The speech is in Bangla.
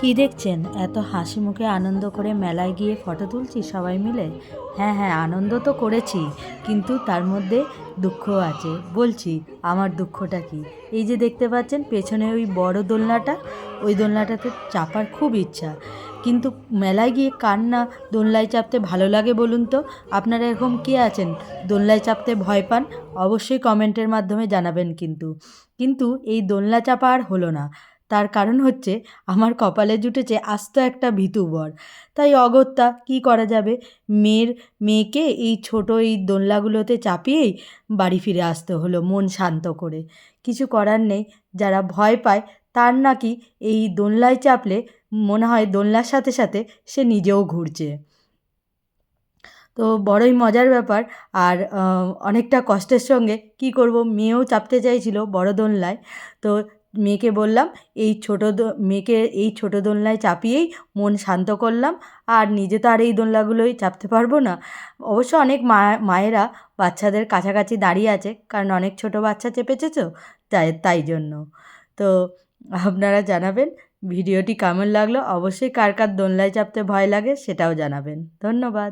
কি দেখছেন? এত হাসি মুখে আনন্দ করে মেলায় গিয়ে ফটো তুলছি সবাই মিলে। হ্যাঁ হ্যাঁ, আনন্দ তো করেছি, কিন্তু তার মধ্যে দুঃখও আছে। বলছি আমার দুঃখটা কি। এই যে দেখতে পাচ্ছেন পেছনে ওই বড় দোলনাটা, ওই দোলনাটাতে চাপার খুব ইচ্ছা, কিন্তু মেলায় গিয়ে কার না দোলনায় চাপতে ভালো লাগে বলুন তো? আপনারা এরকম কে আছেন দোলনায় চাপতে ভয় পান? অবশ্যই কমেন্টের মাধ্যমে জানাবেন। কিন্তু এই দোলনা চাপা আর হলো না। তার কারণ হচ্ছে আমার কপালে জুটেছে আস্ত একটা ভীতু বর। তাই অগত্যা কী করা যাবে, মেয়েকে এই ছোট এই দোলনাগুলোতে চাপিয়েই বাড়ি ফিরে আসতে হলো মন শান্ত করে। কিছু করার নেই, যারা ভয় পায় তার নাকি এই দোলনায় চাপলে মনে হয় দোলনার সাথে সাথে সে নিজেও ঘুরছে। তো বড়ই মজার ব্যাপার। আর অনেকটা কষ্টের সঙ্গে কী করব, মেয়েও চাপতে চাইছিল বড় দোলনায়। তো মেয়েকে বললাম, মেয়েকে এই ছোট দোলনায় চাপিয়েই মন শান্ত করলাম। আর নিজে তো আর এই দোলনাগুলোই চাপতে পারবো না। অবশ্য অনেক মায়েরা বাচ্চাদের কাছাকাছি দাঁড়িয়ে আছে, কারণ অনেক ছোট বাচ্চা চেপেছে তো, তাই জন্য। তো আপনারা জানাবেন ভিডিওটি কেমন লাগলো, অবশ্যই কার কার দোলনায় চাপতে ভয় লাগে সেটাও জানাবেন। ধন্যবাদ।